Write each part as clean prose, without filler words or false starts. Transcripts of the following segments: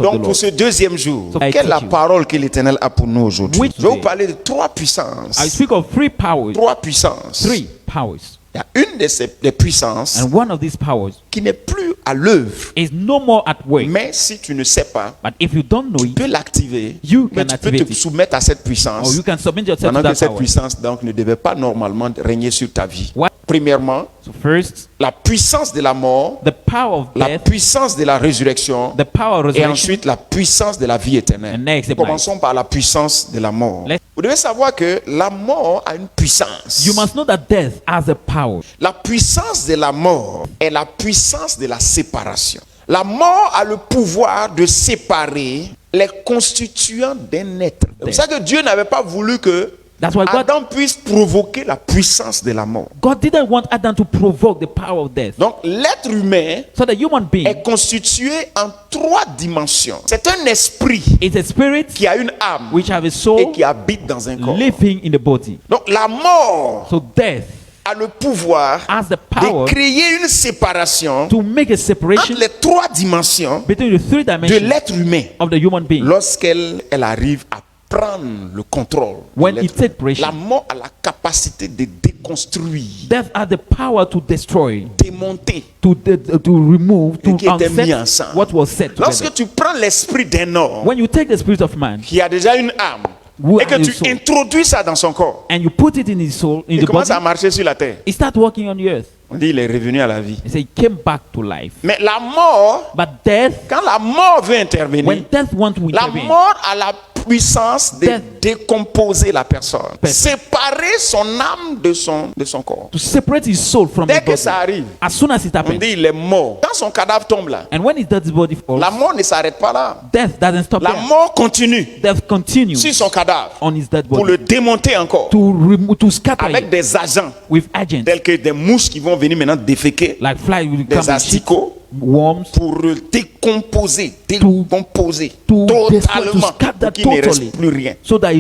Donc pour ce deuxième jour, quelle est la parole que l'Éternel a pour nous aujourd'hui? Je vais vous parler de trois puissances. I speak of three powers. Trois puissances. Three powers. Il y a une de ces puissances And one of these powers qui n'est plus à l'œuvre. is no more at work. Mais si tu ne sais pas, But if you don't know tu it, peux l'activer. you Mais can tu peux activate te it. soumettre à cette Or puissance. you can submit yourself to Pendant que that cette power. puissance donc ne devait pas normalement régner sur ta vie. What? Premièrement, So first, la puissance de la mort, the power of la death, et de la résurrection, the power of et resurrection, ensuite la puissance de la vie éternelle. and next, the Commençons par la puissance de la mort. Let's- Vous devez savoir que la mort a une puissance. You must know that death has a power. La puissance de la mort est la puissance de la séparation. La mort a le pouvoir de séparer les constituants d'un être. C'est pour ça que Dieu n'avait pas voulu que That's why God, Adam puisse provoquer la puissance de la mort. God didn't want Adam to provoke the power of death. Donc l'être humain So the human being est constitué en trois dimensions. C'est un esprit is a spirit qui a une âme which have a et soul qui habite dans un corps. living in the body. Donc la mort So death a le pouvoir has the power de créer une séparation to make a separation entre les trois dimensions between the three de dimensions l'être humain of the human being. lorsqu'elle arrive à prendre le contrôle de When l'être it takes humain. possession. La mort a la capacité de déconstruire, Death has the power to destroy, démonter. to remove, to qui était mis unset ensemble. what was set together. Lorsque tu prends l'esprit d'un homme When you take the spirit of man qui a déjà une âme Who et que are tu his soul? introduis ça dans son corps, and you put it in his soul, in il the commence body, à marcher sur la terre. he starts walking on the earth. On dit il est revenu à la vie. He said he came back to life. Mais la mort, But death, quand la mort veut intervenir, when death wants to la intervene, mort a la puissance de Death. décomposer la personne, Person. séparer son âme de son corps. to separate his soul from Dès his que body. ça arrive, As soon as it on happens, dit il est mort. Quand son cadavre tombe là, and when his dead body falls, la mort ne s'arrête pas là. death doesn't stop La there. mort continue Death continues sur son cadavre on his dead pour body le démonter encore to scatter avec it des agents with agents tels que des mouches qui vont venir maintenant déféquer, like fly will des come and shit, asticots, worms, pour le décomposer to totalement, destroy, to scatter pour qu'il ne totally, reste plus rien. so that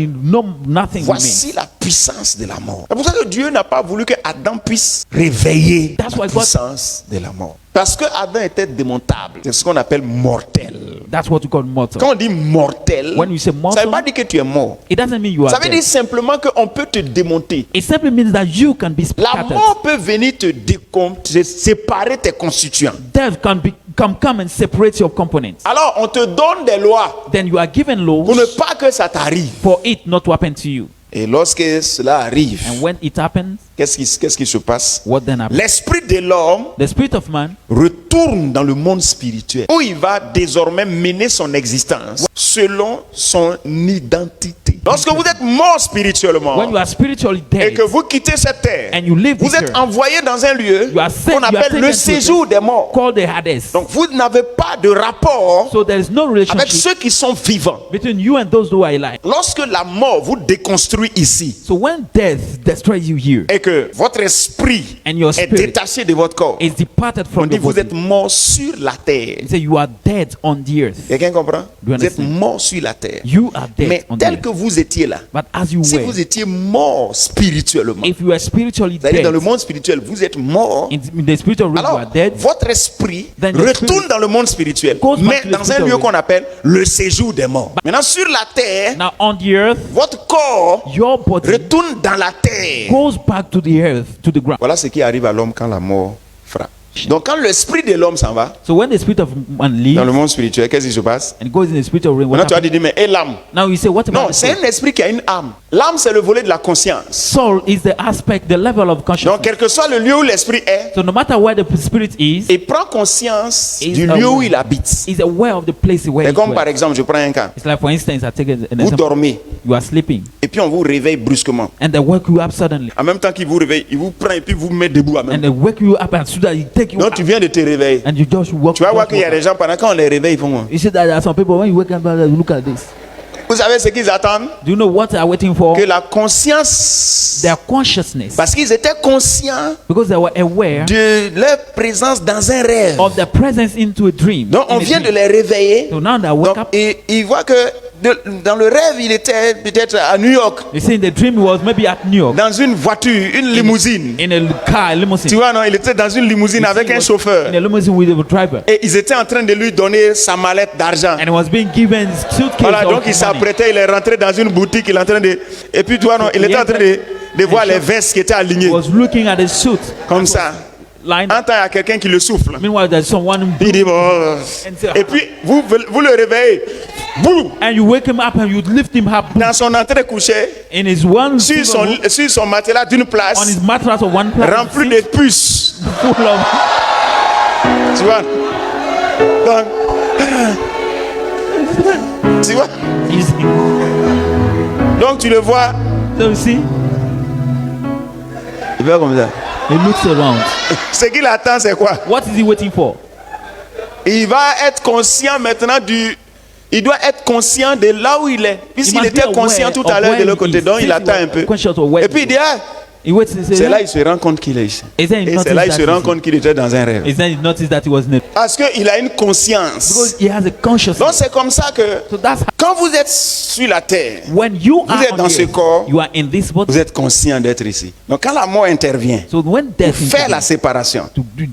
nothing Voici remains. la puissance de la mort. C'est pour ça que Dieu n'a pas voulu que Adam puisse réveiller That's la why God- puissance de la mort. Parce que Adam était démontable. C'est ce qu'on appelle mortel. That's what we call mortal. Quand on dit mortel, When you say ça ne mortal, veut pas dire que tu es mort. it doesn't mean you Ça are veut dead. dire simplement qu'on peut te démonter. It simply means that you can be La scattered. mort peut venir te séparer tes constituants. Death can come and separate your components. Alors, on te donne des lois Then you are given pour laws ne pas que ça t'arrive. for it not to happen to you. Et lorsque cela arrive, And when it happens, qu'est-ce qui se passe? what then happens? L'esprit de l'homme The spirit of man retourne dans le monde spirituel où il va désormais mener son existence selon son identité. Lorsque vous êtes mort spirituellement when you are spiritually et dead que vous quittez cette terre, and you leave vous this êtes earth, envoyé dans un lieu you are sent, qu'on you are appelle taken le to a séjour des morts. called the Hades. Donc vous n'avez pas de rapport So there is no avec relationship ceux qui sont vivants. between you and those who are alive. Lorsque la mort vous déconstruit ici So when death destroys you here et que votre esprit and your est spirit détaché de votre corps, is departed on from dit the vous body, êtes mort sur la terre. you say you are dead on the earth. Quelqu'un comprend? Do you Vous êtes understand? mort sur la terre. You are dead Mais on the tel earth. que vous étiez là, But as you si were, vous étiez mort spirituellement, if you are spiritually c'est-à-dire dans dead, le monde spirituel, vous êtes mort. in the spiritual realm you Alors, are dead, votre esprit Then your retourne spirit dans le monde spirituel, goes back mais to the dans un spiritual lieu realm. qu'on appelle le séjour des morts. Maintenant, sur la terre, now on the earth, votre corps your body retourne dans la terre. goes back to the earth, to the ground. Voilà ce qui arrive à l'homme quand la mort frappe. Donc, quand l'esprit de l'homme s'en va So when the spirit of man dans leaves le monde spirituel, qu'est-ce qui se passe? and goes in the spiritual realm, what Maintenant, tu vas happens? dire, mais et l'âme? Now you say, what Non, about the c'est soul? un esprit qui a une âme. L'âme, c'est le volet de la conscience. Soul is the aspect, the level of Donc, consciousness. quel que soit le lieu où l'esprit est, So no matter where the spirit is, il prend conscience Is du aware. lieu où il habite. is aware of the place where C'est he comme par dwells. exemple, je prends un cas. It's like, for instance, I take an Vous example. dormez You are sleeping, et puis on vous réveille brusquement. and they wake you up suddenly, En même temps qu'il vous réveille, il vous prend et puis vous met debout. En même and they wake you up, and so that he take you Donc up, tu viens de te réveiller. and you just walk. Tu vas voir just qu'il y a walk des up. gens, pendant qu'on les réveille, ils font quoi? You see that there are some people when you wake up, look at this. Vous savez ce qu'ils attendent? Do you know what they are waiting for? Que la conscience, Their consciousness, parce qu'ils étaient conscients because they were aware de leur présence dans un rêve. of their presence into a dream. Donc on in a vient de dream. les réveiller. So now they wake Donc up, et ils voient que dans le rêve, il était peut-être à New York, They say in the dream he was maybe at New York dans une voiture, une limousine. in a car, a limousine. Tu vois, non, il était dans une limousine You see, avec he un was chauffeur. in a limousine with a driver, Et ils étaient en train de lui donner sa mallette d'argent. and he was being given his suitcase Voilà, of donc il money. s'apprêtait, il est rentré dans une boutique, il est en train de... Et puis, tu vois, non, il était en train de voir les vestes qui étaient alignées. He was looking at his suit Comme ça. lined En up. temps, il y a quelqu'un qui le souffle. Meanwhile, there's someone, Il dit, bon... Et puis, vous le réveillez. Boum, and you wake him up and you lift him up dans son entrée couchée, in his one sur son matelas d'une on his place, mattress of one place, rempli de puces. full of. Tu vois? Donc, tu vois? You see? Donc, tu le vois. So you see, Il fait comme ça. he looks around. Ce qu'il attend, c'est quoi? What is he waiting for? Il va être conscient maintenant il doit être conscient de là où il est. Puisqu'il must be était conscient aware tout of à l'heure de where l'autre he côté. is. Donc, il Since he attend was un peu. conscious of where Et puis, il dit, ah, he waits to say, c'est là il se rend compte qu'il est ici. Is then he Et c'est là il noticed se that rend he's- compte qu'il était dans un rêve. is then he noticed that he was in a, Parce qu'il a une conscience. because he has a consciousness. Donc, c'est comme ça que So that's how, quand vous êtes sur la terre, when you are êtes on dans the ce earth, corps, you are in this body. vous êtes conscient d'être ici. Donc, quand la mort intervient, So when death fait la intervenes, séparation.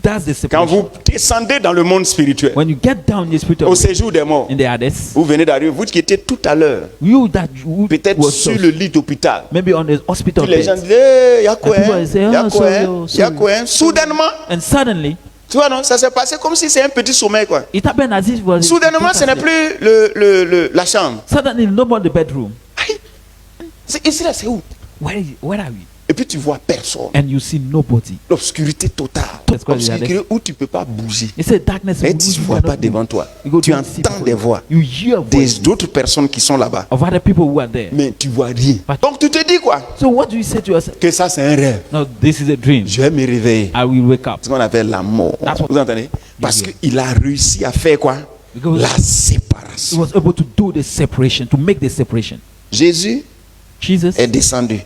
that's the Quand separation. vous descendez dans le monde spirituel, When you get down in the spirit au of séjour des morts, in the Hades, vous venez d'arriver, vous qui étiez tout à l'heure, you that you peut-être was sur so- le lit d'hôpital. maybe on the hospital Les gens bed, disent, il y a quoi, people hein? say, Il y a oh, quoi, sorry, hein? oh, Il y a sorry. quoi, hein? Soudainement, and suddenly tu vois, non, ça s'est passé comme si c'est un petit sommeil, quoi. it happened as if it was Soudainement, ce n'est plus la chambre. suddenly no more the bedroom. Aïe. Ici, là, c'est où? Where are we? Et puis tu vois personne. And you see nobody. L'obscurité totale. That's quoi, Obscurité où tu ne peux pas bouger. It said darkness. Et tu ne vois pas devant toi. You go Tu to see entends before des you. voix You hear voices d'autres personnes qui sont là-bas. of other people who are there. Mais tu vois rien. But- Donc tu te dis quoi? So what do you say to yourself? Que ça c'est un rêve. No, this is a dream. Je vais me réveiller. I will wake up. C'est ce qu'on appelle la mort. That's what- Vous entendez? Parce Yeah. qu'il a réussi à faire quoi? Because La he séparation. was able to do the separation, to make the separation. Jésus Jesus est descendu.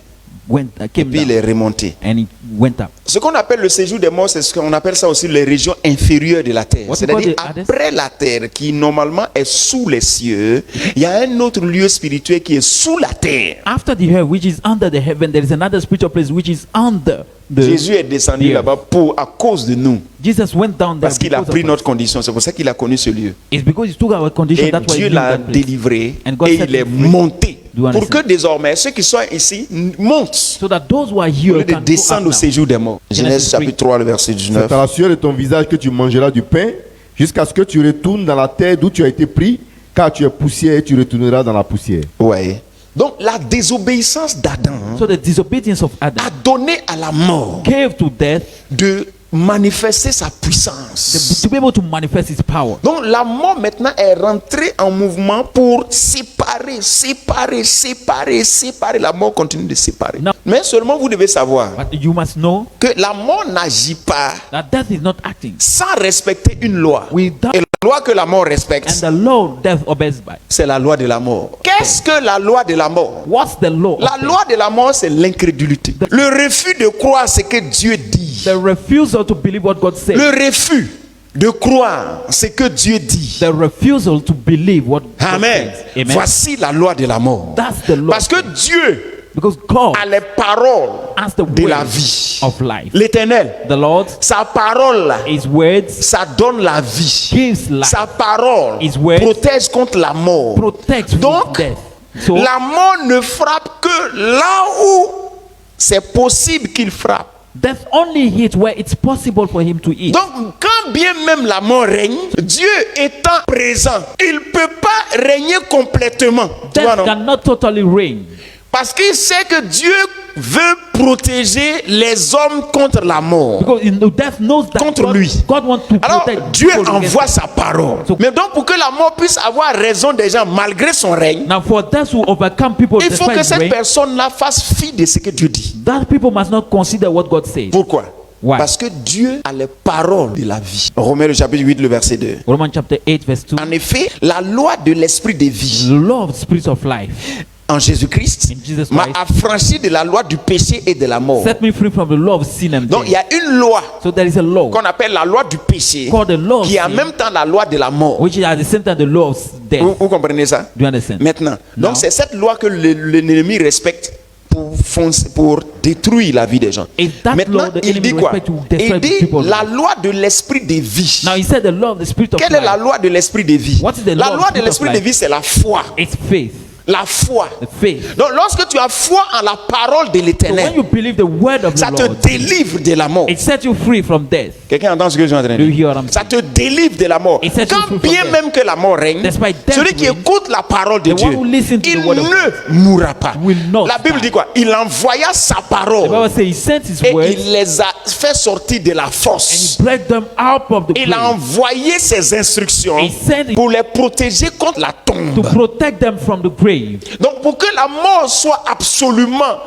Et came puis il down est remonté. and he went up. Ce qu'on appelle le séjour des morts, c'est ce qu'on appelle ça aussi les régions inférieures de la terre. What we C'est-à-dire call the Hades. après la terre, qui normalement est sous les cieux, il y a un autre lieu spirituel qui est sous la terre. After the earth, which is under the heaven, there is another spiritual place which is under the. Jésus est descendu the earth. là-bas à cause de nous. Jesus went down there Parce qu'il a because pris of notre us. condition. C'est pour ça qu'il a connu ce lieu. It's because he took our condition. Et That's why he Dieu knew l'a that place. délivré And God et set il est him free. monté. Do you Pour understand? que désormais ceux qui sont ici montent So that those who are au here lieu de can go descendre up au now. séjour des morts. Genèse chapitre 3, le verset C'est 19. à la sueur de ton visage que tu mangeras du pain, jusqu'à ce que tu retournes dans la terre d'où tu as été pris, car tu es poussière et tu retourneras dans la poussière. Ouais. Donc la désobéissance d'Adam So the disobedience of Adam a donné à la mort gave to death de manifester sa puissance. to be able to manifest his power. Donc la mort maintenant est rentrée en mouvement pour séparer. La mort continue de séparer. Non. Mais seulement vous devez savoir But you must know que la mort n'agit pas that death is not acting sans respecter une loi. without, Et la loi que la mort and respecte, the law death obeys by. c'est la loi de la mort. Qu'est-ce que la loi de la mort? What's the law? La of death? loi de la mort, c'est l'incrédulité. Le refus de croire ce que Dieu dit. The refusal to believe what God said. Le refus de croire ce que Dieu dit. The refusal to believe what God Amen. says. Amen. Voici la loi de la mort. That's the law. Parce que Dieu Because God a les paroles has the de la words vie. of life. L'Éternel, The Lord, sa parole, His words ça donne la vie. gives life. Sa parole His words protège contre la mort. Protects from Donc, death. So la mort ne frappe que là où c'est possible qu'il frappe. death only hits where it's possible for him to eat. Donc, quand bien même la mort règne, Dieu étant présent, il ne peut pas régner complètement. Tu vois, Death non? cannot totally reign. Parce qu'il sait que Dieu veut protéger les hommes contre la mort. Because death knows that Contre God, lui. God wants to Alors, protect Dieu people against envoie sa parole. So- Mais donc, pour que la mort puisse avoir raison des gens malgré son règne, Now for death to overcome people il faut que despite cette reign, personne-là fasse fi de ce que Dieu dit. that people must not consider what God says. Pourquoi? Why? Parce que Dieu a les paroles de la vie. Romains le chapitre 8, le verset 2. Romans chapter 8 verse 2. En effet, la loi de l'esprit de vie The law of the spirit of life en Jésus-Christ, In Jesus m'a Christ. affranchi de la loi du péché et de la mort. Set me free from the law of sin and Donc il y death. a une loi So there is a law qu'on appelle la loi du péché, called the law of qui est en sin, même temps la loi de la mort. which is at the same time the law of death. Vous comprenez ça? Do you understand? Maintenant, Now. donc c'est cette loi que l'ennemi respecte pour détruire la vie des gens. Is that Maintenant, law the il dit enemy quoi? respect to destroy Il dit people's la lives? loi de l'esprit de vie. Now he said the law of the spirit of Quelle est la life. loi de l'esprit de vie? What is the La law of loi de spirit of l'esprit de life? vie, c'est la foi. It's faith. La foi. The faith. Donc lorsque tu as foi en la parole de So when l'Éternel, you believe the word of ça the te Lord, délivre de la mort. it sets you free from death. Quelqu'un entend ce que je suis en train de Do you dire? hear what I'm Ça saying? te délivre de la mort. It sets you Quand free from bien death. même que la mort règne, Despite death celui qui reign, écoute la parole de the Dieu, one who listens to il the word of ne mourra pas. will not La Bible die. dit quoi? Il envoya sa The parole Bible says he sent his et word il les a fait sortir de la and force. he brought them out of the Il a grave envoyé ses instructions He sent it pour les protéger contre la to tombe. protect them from the grave. Donc pour que la mort soit absolument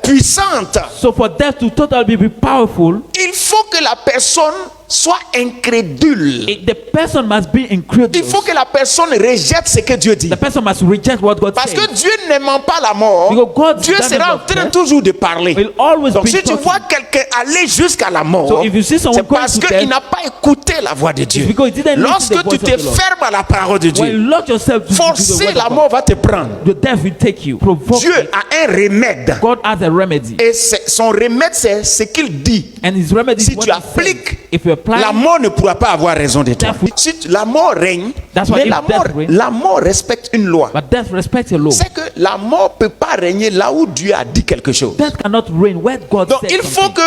puissante, So for death to totally be powerful, il faut que la personne soit incrédule. the person must be Il incredulous. faut que la personne rejette ce que Dieu dit. The person must reject what God Parce says. que Dieu n'aimant pas la mort, Because God Dieu doesn't sera en love train death. toujours de parler. Will always Donc be si tu talking. vois quelqu'un aller jusqu'à la mort, So if you see someone c'est parce going to qu'il death, n'a pas écouté la voix de Dieu. because he didn't listen to Lorsque the tu voice te of the Lord. fermes à la parole de When Dieu, you lock yourself to the forcer word la of God, mort va te prendre. the death will take you. Provoke Dieu it. a un remède. God has a remedy. Et son remède, c'est ce qu'il dit. And his remedy Si is what tu he says. appliques, If you apply la mort ne pourra pas avoir raison de toi. Death- Si la mort règne, That's why mais if death reigns- la mort respecte une loi. but death respects a law. C'est que la mort peut pas régner là où Dieu a dit quelque chose. Death cannot reign where God Donc said il faut something.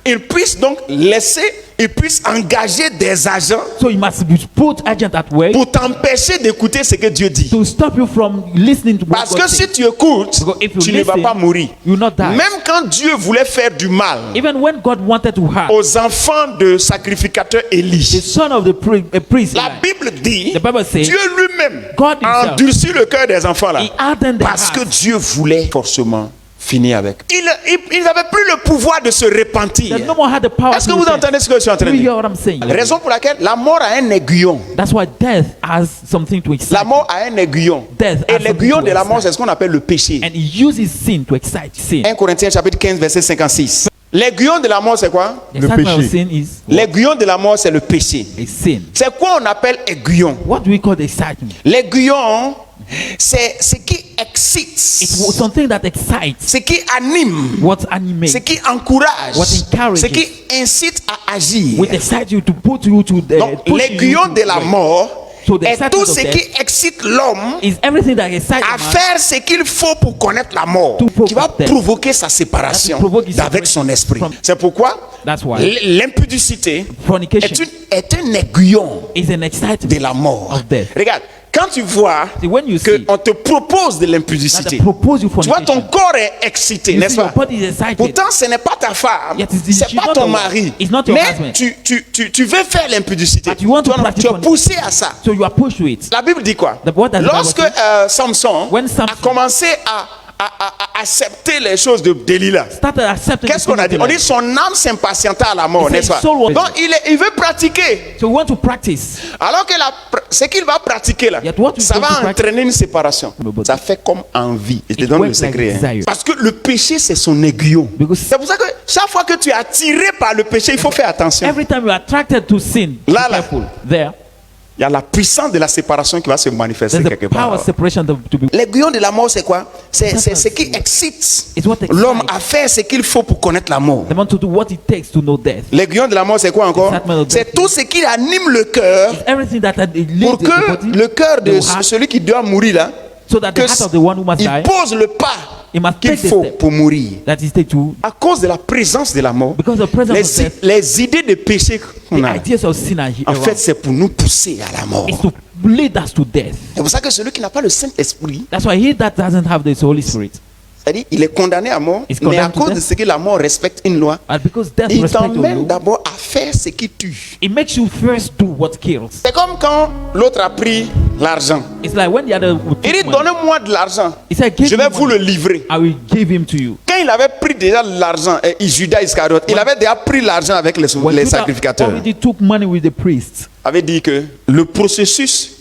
qu'il puisse donc laisser, il puisse engager des agents So you must put agent at work pour t'empêcher d'écouter ce que Dieu dit. to stop you from listening to what Parce God que says. si tu écoutes, Because if you tu ne vas listen, pas mourir. you will not die. Même quand Dieu voulait faire du mal Even when God wanted to harm aux enfants de sacrificateur the Élie, son of the priest, la Eli, Bible dit, The Bible says, Dieu lui-même God a himself, endurci le cœur des enfants là. he hardened their Parce que hearts. Dieu voulait forcément finir avec. Ils n'avaient plus le pouvoir de se repentir. They no more had the power Est-ce que to vous repent. entendez ce que je suis en train Do de you hear dire? what I'm saying? Raison pour laquelle la mort a un aiguillon. That's why death has something to excite. La mort a un aiguillon. Death Et has l'aiguillon something de to la mort, excite. c'est ce qu'on appelle le péché. And he uses sin to excite sin. 1 Corinthiens chapitre 15 verset 56. L'aiguillon de la mort, c'est quoi? The Le excitement of péché. sin is L'aiguillon de la mort, c'est le péché. a sin. C'est quoi on appelle aiguillon? What do we call the excitement? L'aiguillon, c'est ce qui excite, It's something that excites, ce qui anime, what animates, ce qui encourage, What encourages. ce qui incite à agir. what excites you to put you to the Donc, push l'aiguillon you de to la work. mort So the est excitement tout of ce death qui excite l'homme is everything that excites à a man faire ce qu'il faut pour connaître la mort, To qui va provoke death. provoquer sa séparation That will provoke his avec separation son esprit. from- C'est pourquoi That's why l'impudicité fornication est un aiguillon is an excitement de la mort. of death. Regarde, quand tu vois See, when you see qu'on te propose de that l'impudicité, they propose you tu vois ton fornication, corps est excité, you n'est-ce see your pas? body is excited. Pourtant, ce n'est pas ta femme, Yet c'est she's pas not ton your wife. mari, It's not your mais husband. tu veux faire l'impudicité. But you want to Tu practice es fornication. poussé à ça. So you are pushed to it. La Bible dit quoi? What does the Bible Lorsque say? Samson When Samson a commencé à accepter les choses de Delilah, Started accepting qu'est-ce the qu'on a dit? sin On of dit the son âme s'impatienta à la mort, He n'est-ce said pas? soul was- Donc il veut pratiquer. life. So we want to practice. Alors que ce qu'il va pratiquer là, Yet what you ça going va to practice- entraîner une séparation. No, but- Ça fait comme envie. Je te It donne le works like secret. desire. Parce que le péché, c'est son aiguillon. Because C'est pour ça que chaque fois que tu es attiré par le péché, il faut faire attention. every time you are attracted to sin, be Là, là. careful. There, Il y a la puissance de la séparation qui va se manifester there's quelque a power part. of separation to be. L'aiguillon de la mort, c'est quoi? C'est ce qui excite It's what excites. l'homme à faire ce qu'il faut pour connaître la mort. They want to do what it takes to know death. L'aiguillon de la mort, c'est quoi encore? Excitement of C'est death. tout ce qui anime le cœur It's everything that leads pour the que body, le cœur de the heart, celui qui doit mourir là, so that the que heart of the one who must il die, pose le pas he must qu'il take the faut step pour mourir. that is take to. À cause de la présence de la mort, Because the presence of death, les idées de péché qu'on the a, ideas of sin are en around. fait, c'est pour nous pousser à la mort. It's to lead us to death. C'est pour ça que celui qui n'a pas le Saint-Esprit, That's why he that doesn't have the Holy Spirit, c'est-à-dire il est condamné à mort, Is mais à condemned to cause de death. ce que la mort respecte une loi, and because death il respects t'emmène you, d'abord à faire ce qui tue. it makes you first do what kills. C'est comme quand l'autre a pris l'argent. It's like when the other would Il take dit, money, donnez-moi de l'argent, he said, je give vais me vous le money. livrer. I will give him to you. Quand il avait pris déjà l'argent, Judas Iscariote, il avait déjà pris l'argent avec les When Judah sacrificateurs. already took money with the priests, Avait dit que le processus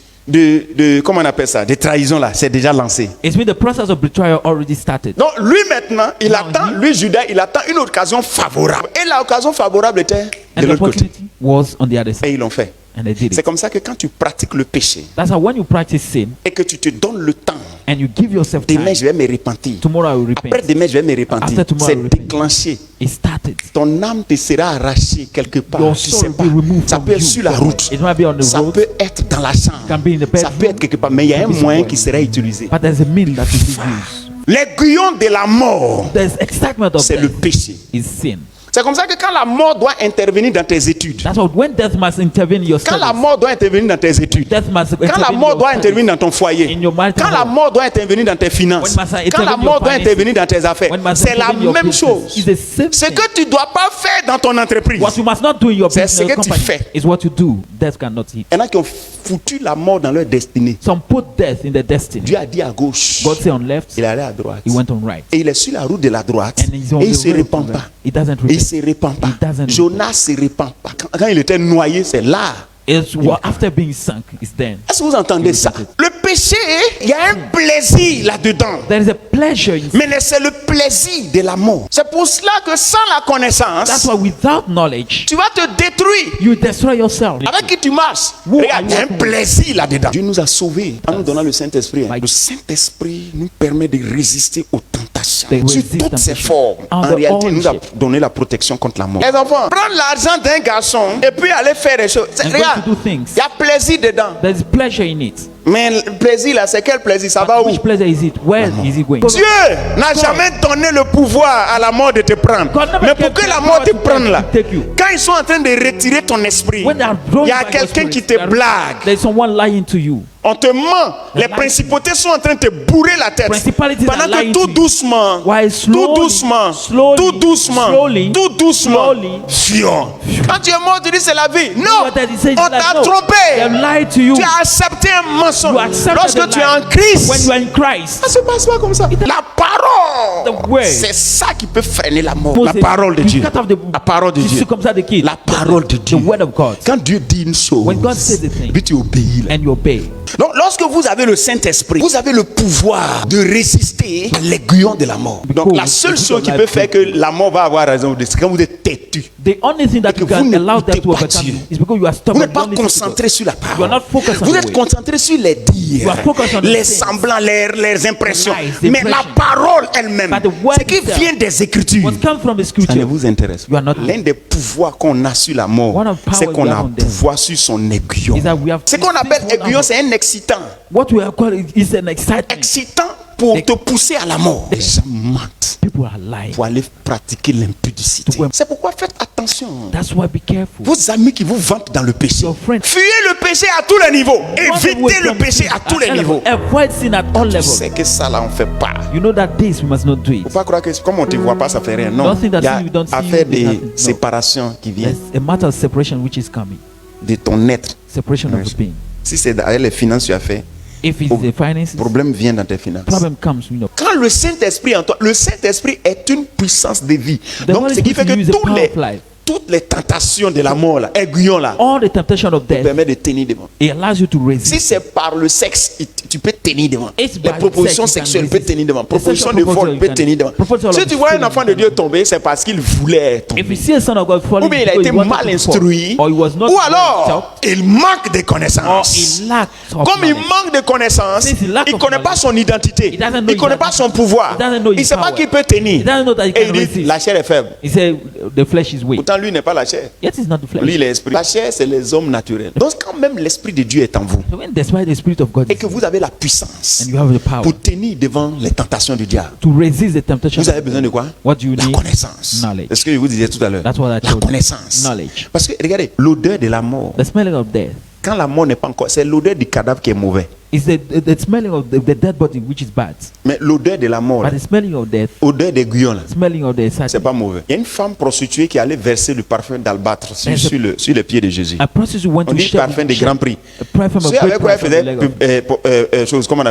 comment on appelle ça, de trahison là, c'est déjà lancé. It's been the process of betrayal already started. Donc lui maintenant, il Now attend, he- lui Judas, il attend une occasion favorable. Et l'occasion favorable était And de the l'autre côté. opportunity was on the other Et side. ils l'ont fait. And they did C'est it. comme ça que quand tu pratiques le péché That's how when you practice sin et que tu te donnes le temps, and you give yourself demain time, je vais me repentir. tomorrow I will Après repent. demain je vais me repentir. After tomorrow I C'est will repent. déclenché. It started. Ton âme te sera arrachée quelque part. Your Tu soul sais will pas. be removed Ça from peut être you. sur la route. It might be on the Ça road. peut être dans la chambre. Can be in the Ça bedroom. peut être quelque part. Mais il y a un Can be moyen somewhere. qui sera utilisé. But there's a mean that will be used. L'aiguillon de la mort, There's excitement of c'est le death péché. is sin. C'est comme ça que quand la mort doit intervenir dans tes études, That's why when death must intervene in your quand la studies, mort doit intervenir dans tes études, death must quand la intervene in mort your doit studies. intervenir dans ton foyer, In your marital quand la home. mort doit intervenir dans tes finances, When must I quand la intervene in mort your doit finances? intervenir dans tes affaires, When must c'est la intervene in your même business? chose. It's the same Ce thing. que tu ne dois pas faire dans ton entreprise. What you must not do in your C'est business ce que tu company fais. is what you do. Death cannot hit. Il y en a qui ont foutu la mort dans leur destinée. Some put death in their destiny. Dieu a dit à gauche, God say on left, il allait à droite. he went on right. Et il est sur la route de la droite And he's on et il ne the se road répand to pas. right. He doesn't Il ne repent. se répand pas. He doesn't Jonas se répand pas. Quand il était noyé, c'est là. It's after being sunk, it's then. Est-ce que vous entendez ça? Le péché, il y a un plaisir là-dedans. There is a pleasure in sin. Mais c'est le plaisir de la mort. C'est pour cela que sans la That's connaissance, why without knowledge, tu vas te détruire. you destroy yourself. Avec qui tu marches? Who Regarde, il y a are un you? plaisir là-dedans. Dieu nous a sauvés en nous donnant le Saint-Esprit. My- Le Saint-Esprit nous permet de résister aux tentations. They Sur resist toutes ces temptation. formes. En Under réalité, all il nous a shape. donné la protection contre la mort. Les enfants, prendre l'argent d'un garçon et puis aller faire des choses. And Regarde, going to do things. il y a plaisir dedans. There's pleasure in it. Mais le plaisir là, c'est quel plaisir? Ça va où? Which pleasure is it? Where is it going? Dieu n'a jamais donné le pouvoir à la mort de te prendre. God never Mais gave pour que the la power mort te to prenne là, take you. quand ils sont en train de retirer ton esprit, When they are drawn il y a by quelqu'un your qui spirit, te blague. there's someone lying to you. On te ment. Les principautés sont en train de te bourrer la tête. Principalities Pendant are que lying tout to you. doucement, While tout slowly, doucement, slowly, tout doucement, slowly, tout doucement, slowly, fion. Quand tu es mort, tu dis c'est la vie. Non, What that he says is on like, t'a no, they trompé. have lied to you. Tu as accepté un You mensonge. accepted Lorsque the tu es lie. en Christ, When you are in Christ, ça se passe pas comme ça. La parole, The word. c'est ça qui peut freiner la mort. La Moses, parole de you Dieu. cut off the- La parole de you Dieu. circumcise the kid. La parole de Dieu. The word of God. Quand Dieu dit une chose, When God says a thing, puis tu obéis. Là. and you obey. Donc, lorsque vous avez le Saint-Esprit, vous avez le pouvoir de résister à l'aiguillon de la mort. Donc, la seule chose qui peut faire que la mort va avoir raison, c'est quand vous êtes têtu. The only thing that que you vous can allow n'écoutez them to pas overcome Dieu. you is because you are Vous stubborn. n'êtes pas You don't listen to God. concentré sur la You are parole. not focused on Vous the êtes way. concentré sur les dires, You are focused on the les things. semblants, les impressions. Lies, the Mais la impression. parole elle-même, But the word ce qui itself, vient des Écritures, What comes from the ça ne scripture, vous intéresse You pas. are not- L'un des pouvoirs qu'on a sur la mort, One of the c'est powers qu'on we a have on death pouvoir sur son aiguillon. is that we have Ce qu'on appelle this one aiguillon, armor. c'est un excitant. What we are calling is an excitement. Excitant pour te pousser à la mort. Les gens mentent People are lying. pour aller pratiquer l'impudicité. To- C'est pourquoi faites attention. That's why be careful. Vos amis qui vous vantent dans le péché, Your friends. fuyez le péché à tous les niveaux. What Évitez will le come péché à tous les niveaux. Avoid sin at all Tu levels. sais que ça là on fait pas. You know that this we must not do it. Faut pas croire que comme on te voit pas ça fait rien. Non, Don't think that il y a you don't see affaire you, there's de nothing. No. séparation qui vient There's a matter of separation which is coming. de ton être. Separation of Yes. the being. Si c'est avec les finances tu as fait, If it's Oh, the finances, le problème vient dans tes finances. problem comes, you know. Quand le Saint-Esprit en toi, le Saint-Esprit est une puissance de vie. The Donc Holy ce qui fait Spirit que is a power of life. toutes les tentations de la mort là, aiguillon là, All the temptation of death, permet de tenir devant. it allows you to Si resist. c'est par le sexe, tu peux tenir devant. It's Les by propositions sex you can sexuelles peuvent resist. tenir devant. The Propositions sexual de vol proposal peuvent you tenir can- devant. proposal Si of tu vois un stealing enfant you de can- Dieu tomber, c'est parce qu'il voulait If tomber. you see a son of God falling, Ou bien il a because été he wanted mal to fall, instruit. or he was not Ou well alors, il manque de or connaissances. he lacked of Comme il knowledge. manque de connaissances, Since he lack il ne of connaît pas knowledge, son identité. he doesn't know Il ne his connaît pas identity. son pouvoir. He doesn't know Il ne his sait pas power. qu'il peut tenir. He doesn't know that he Et can il dit, resist. la chair est faible. He said the flesh is weak. Pourtant, lui n'est pas la chair. Yet it's not the flesh. Lui, il est l'esprit. La chair, c'est les hommes naturels. Donc, quand même l'esprit de Dieu est en vous, So when despite the Spirit of God et is que vous avez la puissance and you have the power pour tenir devant les tentations du diable, to resist the temptation, vous avez besoin de quoi? what do you La need? connaissance. Knowledge. C'est ce que je vous disais tout à l'heure. That's what I La told you. connaissance. Knowledge. Parce que, regardez, l'odeur de la mort, The smelling of death quand la mort n'est pas encore, c'est l'odeur du cadavre qui est mauvais. is the smelling of the dead body which is bad. Mais l'odeur de la mort, là, But the smelling of death, odeur d'aiguillon, là, smelling of the c'est sad. pas mauvais. Il y a une femme prostituée qui allait verser le parfum d'albâtre There's a- sur les pieds de Jésus. A prostitute went On to dit shed parfum de Grand Prix. a perfume Tu of sais great avec quoi elle perfume on the faisait leg of- chose, comment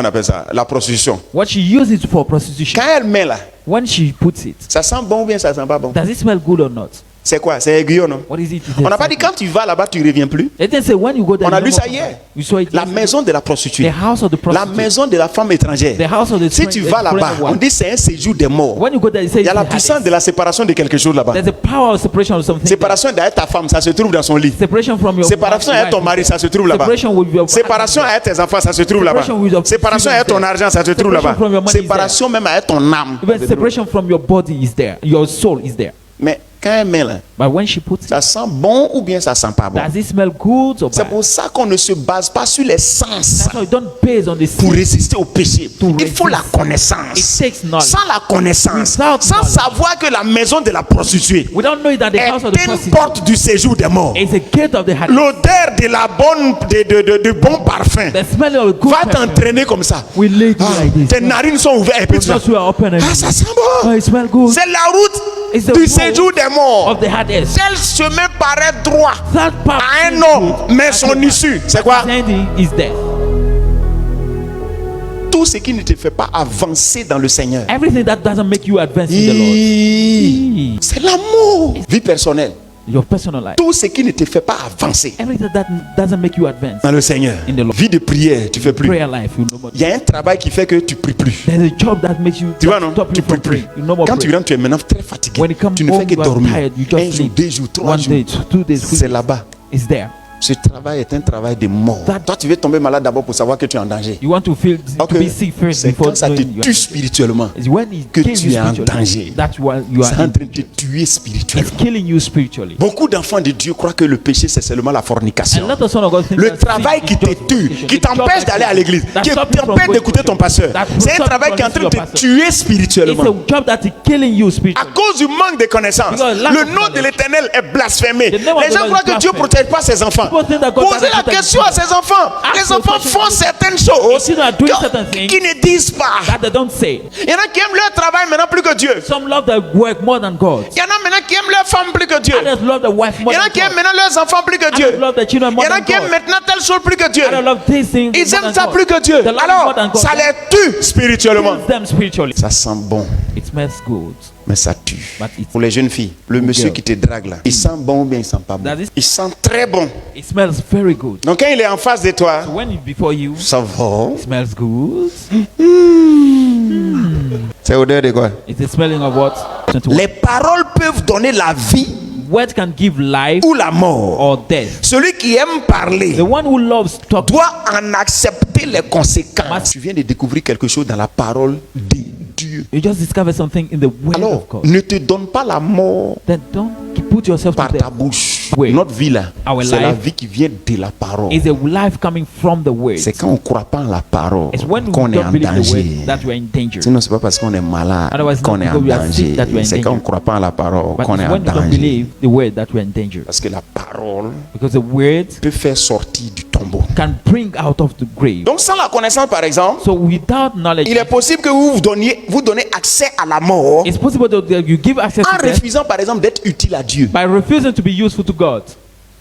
on appelle ça? La prostitution. What she used it for prostitution. Quand elle met là, When she puts it, ça sent bon ou bien ça sent pas bon? does it smell good or not? C'est quoi? C'est aiguillon, non? What is it? On n'a pas dit quand tu vas là-bas, tu ne reviens plus. It didn't say when you go there. On a you lu never ça come hier. back. You saw it La yesterday. maison de la prostituée. The house of the La prostitute. maison de la femme étrangère. The house of the Si tu vas là-bas, on dit c'est un séjour des morts. When you go there, it says Il y a la it puissance has- de la séparation de quelque chose là-bas. There's a power of separation of something. Séparation d'être ta femme, ça se trouve dans son lit. Separation from your Séparation wife, avec ton mari, ça se trouve là-bas. Separation with your Séparation avec tes enfants, ça se trouve là-bas. Separation with your Séparation avec ton children. argent, ça se trouve Separation là-bas. from your money is Séparation même avec ton âme. Even separation from your body is there. Your soul is there. Mais quand elle met là, But when she puts it, ça sent bon ou bien ça sent pas bon? does it smell good or C'est bad? pour ça qu'on ne se base pas sur les sens That's why you don't base on the pour sin. résister au péché. To Il faut la resist. connaissance. It takes knowledge. Sans la connaissance, Without sans knowledge. savoir que la maison de la prostituée We don't know that the est house of the une prostitute porte du séjour des morts. is a gate of the heart. L'odeur de la bonne, de bon parfum The smell of a good va perfume t'entraîner comme ça. will lead you Ah, like this. tes narines sont ouvertes et puis Your tu vas- nostrils are open and Ah, ça sent bon. oh, it smells good. C'est la route It's the du road séjour des morts. of the hardest. Quel chemin paraît droit That path à un seems homme, good, mais but son the issue, c'est quoi? ending is death. Tout ce qui ne te fait pas avancer dans le Seigneur. Everything that doesn't make you advance in the Lord. C'est l'amour. Vie personnelle. Your personal life. Tout ce qui ne te fait pas avancer Everything that doesn't make you advance dans le Seigneur. in the Lord. Vie de prière, tu fais plus. Prayer life, you no more. Il y a un travail qui fait que tu pries plus. There's a job that makes you Tu vois, non? stop Tu you pries from plus. praying. You no more Quand tu pray. rentres, tu es maintenant très fatigué. When you come Tu ne home, fais que you are dormir. tired. You Un just jour, sleep. 2 jours, 3 One jours. day, 2 days. C'est là-bas. It's there. Ce travail est un travail de mort. That- Toi, tu veux tomber malade d'abord pour savoir que tu es en danger. You want to feel Ok. to be sick first C'est before quand ça te knowing you tue are. spirituellement. It's when it que kills tu you es en spiritually. danger. That's why you C'est are en in. train de te tuer spirituellement. It's killing you spiritually. Beaucoup d'enfants de Dieu croient que le péché c'est seulement la A fornication. lot of sons of God think Le that travail sin qui is te just tue, fornication. qui The job t'empêche that d'aller à l'église, that qui stops you from t'empêche going d'écouter to ton church, pasteur, that c'est un stops travail you qui est en from train de listening to te your tuer pastor. spirituellement. It's a job that is killing you À spiritually. cause du manque de connaissances, Because lack le of nom de knowledge. l'Éternel est blasphémé. The name of Les the gens Lord croient is que Dieu ne blasphemed. protège pas ses enfants. People think that God Posez doesn't la protect question à ses enfants. Ask Les the enfants question. font certaines choses Children are doing certain things qui ne disent pas. that they don't say. Il y en a qui aiment leur travail maintenant plus que Dieu. Some love their work more than God. Il y en a maintenant qui aiment leur femme plus que Dieu. Others love their wife Il more y en a than qui aiment God. maintenant leurs enfants plus que Dieu. Others love their children Il more y en a than qui aiment God. maintenant telle chose plus que Dieu. Others love these things Ils more aiment than ça God. plus que Dieu. They love Alors, more than God. ça les tue spirituellement. Kills them spiritually. Ça sent bon, It smells good. mais ça tue. But it's- Pour les jeunes filles, le monsieur girl. qui te drague là, il sent bon ou bien il sent pas bon? That is- Il sent très bon. It smells very good. Donc quand il est en face de toi, So when it's before you, ça va. it smells good. C'est odeur de quoi? It's the smelling of what? 21. Les paroles peuvent donner la vie Words can give life ou la mort. or death. Celui qui aime parler The one who loves talking doit en accepter les conséquences. Must- Tu viens de découvrir quelque chose dans la parole de Dieu. You just discover something in the word Alors, of God. ne te donne pas la mort Then don't put yourself to par ta death. bouche. Wait. Notre vie là, Our c'est la life vie qui vient de la parole. It's a life coming from the word. C'est quand on ne croit pas en la parole It's when we qu'on est don't en believe the danger. word that we're in danger. Sinon, c'est pas parce qu'on est malade Otherwise, qu'on not est en because we are sick danger. that we are in C'est quand on ne danger. croit pas en la parole But qu'on it's est en when we don't danger. believe the word that we're in danger. Parce que la parole Because the word peut faire sortir du tombeau. can bring out of the grave. Donc, sans la connaissance, par exemple, So without knowledge, il est possible que vous donnez accès à la mort it's possible that you give access en to death refusant, par exemple, d'être utile à Dieu. by refusing to be useful to God.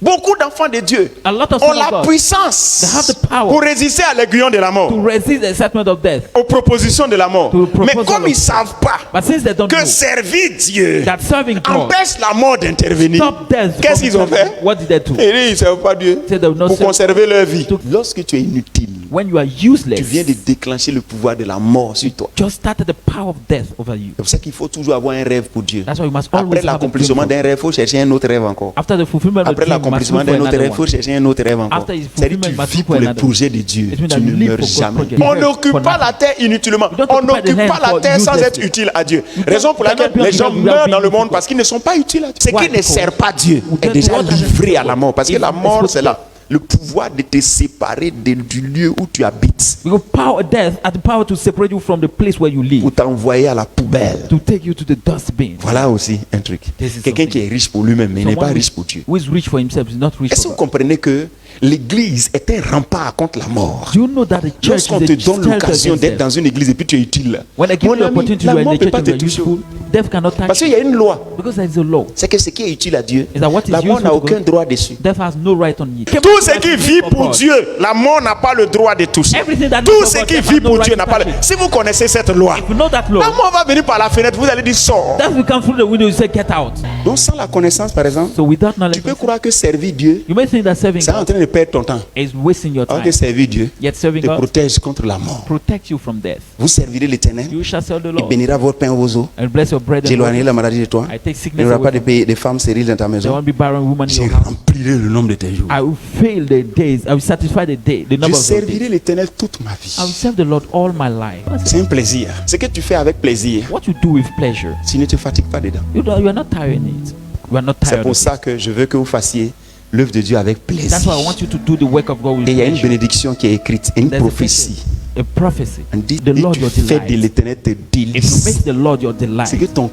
Beaucoup d'enfants de Dieu A lot of ont sons of la God puissance They have the power pour résister à l'aiguillon de la mort, to resist the excitement of death. aux propositions de la mort. To the Mais proposal comme of ils ne savent pas But since they don't que know servir Dieu that serving God empêche la mort d'intervenir, stop death, qu'est-ce qu'ils ont fait? what did they do? Ils disent, ils ne servent pas Dieu Say they will not pour serve. conserver leur vie. To- Lorsque tu es inutile, When you are tu useless, viens de déclencher le pouvoir de la mort sur toi. just started the power of death over you. C'est pour ça qu'il faut toujours avoir un rêve pour Dieu. That's why you must Après always have a l'accomplissement dream. d'un rêve, il faut chercher un autre rêve encore. After the fulfillment of Après the dream, you must l'accomplissement look for d'un autre rêve, il another faut one. chercher un autre rêve encore. After his C'est-à-dire que fulfillment, tu you must vis look pour for le another. projet de Dieu. It means Tu that you ne live meurs for God's jamais. project. On You n'occupe for pas nothing. la terre inutilement. You don't On occupy the n'occupe land pas la for terre sans useless être things. utile à Dieu. You Raison pour cannot laquelle be les gens without meurent being dans le monde useful. parce qu'ils ne sont pas utiles à Dieu. Ce Why? qui ne sert pas Dieu Because est déjà what doesn't livré serve à la God mort. Parce que is la mort, what- c'est là le pouvoir de te séparer du lieu où tu habites Because power, death has the power to separate you from the place where you live, pour t'envoyer à la poubelle. to take you to the dustbin. Voilà aussi un truc. This is Quelqu'un something. qui est riche pour lui-même, mais il n'est pas Someone riche pour Dieu. who is rich for himself is not rich Est-ce que for vous God. comprenez que l'église est un rempart contre la mort. Do you know that the church Lorsqu'on is te a donne shelter l'occasion against d'être death? dans une église et puis tu es utile, When I give mon you the ami, opportunity la to be mort in ne peut the pas church te and you are toucher. useful, death cannot Parce touch qu'il you. y a une loi. Because there is a law. C'est que ce qui est utile à Dieu, Is that what is la mort useful n'a to aucun God? droit dessus. Death has no right on it. Tout ce qui vit pour Dieu, la mort n'a pas le droit de toucher. Everything that Tout lives ce for qui God, vit death has no pour right Dieu to n'a pas le... touch it. Si vous connaissez cette loi, If you know that law, la mort va venir par la fenêtre, vous allez dire sors. death will come through the window, you say get out. Donc sans la connaissance, par exemple, So without knowledge, tu peux croire que servir Dieu, you may think that serving c'est en God train de perdre ton temps. is wasting your Alors time. que servir Dieu Yet serving te God protège contre la mort. protects you from death. Vous servirez l'Éternel, You shall serve the il Lord bénira votre pain aux os. and bless your bread and J'éloignerai water. la maladie de toi. I take Il n'y sickness aura pas away de, from you. de femmes stériles dans ta There maison. won't be barren woman in Je your house. remplirai le nombre de tes jours. I will fill the days. I will satisfy the day, the Je number of your servirai days. l'Éternel toute ma vie. I will serve the Lord all my life. C'est un plaisir. Ce que tu fais avec plaisir, What you do with pleasure, tu ne te fatigues pas dedans. you are not tired in it. You are not C'est tired. pour of ça que je veux que vous fassiez l'œuvre de Dieu avec it. plaisir. That's why I want you to do the work of God with Et il y a une pleasure. bénédiction qui est écrite, une There's a prophétie. A prophecy. On dit, The Lord et your tu fais de delight. l'Éternel tes If you délices. make the Lord your delight, Ce que ton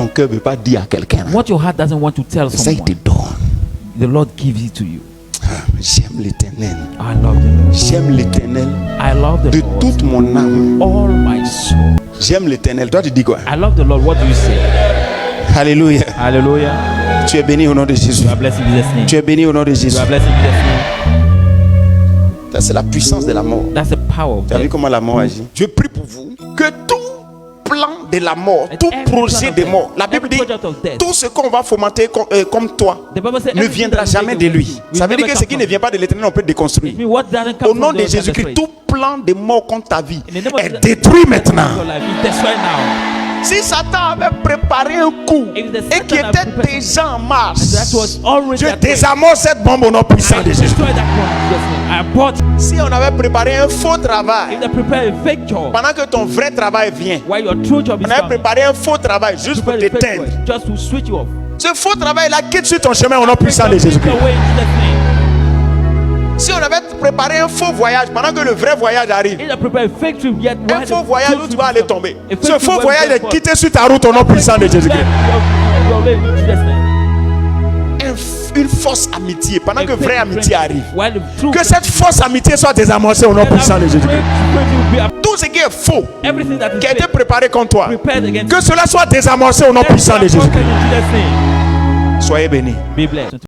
cœur ne veut pas dire à quelqu'un, what your heart doesn't want to tell ça il te someone, donne. the Lord gives it to you. Ah, j'aime l'Éternel. I love the Lord. J'aime l'Éternel I love the de Lord. toute mon âme. All my soul. J'aime l'Éternel. Toi tu dis quoi? I love the Lord. What do you say? Alléluia. Hallelujah. Tu es béni au nom de Jésus. You are blessed in Jesus' name. Tu es béni au nom de Jésus. You are blessed in Jesus' name. Ça, c'est la puissance de la mort. That's the power of Tu as vu death. comment la mort agit? Je prie pour vous que tout plan de la mort, And tout every projet plan of de death, mort, la Bible every dit project of death. tout ce qu'on va fomenter comme toi The Bible says ne everything viendra that jamais we de make lui. will Ça veut dire never que ce come qui from ne vient pas de l'Éternel, on peut le déconstruire. I mean, what doesn't come Au nom from de God can Jésus-Christ, destroy. tout plan de mort contre ta vie In the name of est Jesus, détruit maintenant. your life is destroyed now. Si Satan avait préparé un coup If the et qui Satan had était prepared déjà en And that marche, was already je at work. désamorce cette bombe au nom puissant I de Jésus. destroyed that one in Jesus' name. I bought. Si on avait préparé un faux travail, If they prepare a fake job, pendant que ton vrai travail vient, while your true job is on avait coming, préparé un faux travail juste pour prepare a fake t'éteindre. job just to switch you off. Ce faux travail-là quitte sur ton chemin au nom puissant de Take Jésus-Christ. away in Jesus' name. Si on avait préparé un faux voyage pendant que le vrai voyage arrive, If they prepare a fake trip, yet un faux voyage où tu vas aller tomber. A fake Ce trip faux where voyage you est go quitté sur ta route au nom puissant de Jésus-Christ. Une fausse amitié pendant que vraie amitié arrive. Que cette fausse amitié soit désamorcée au nom puissant de Jésus-Christ. Tout ce qui est faux, Everything that is qui a été fake, préparé contre toi, prepared against que cela soit désamorcé au nom puissant de Jésus-Christ. Jesus' name. Soyez bénis. Be blessed.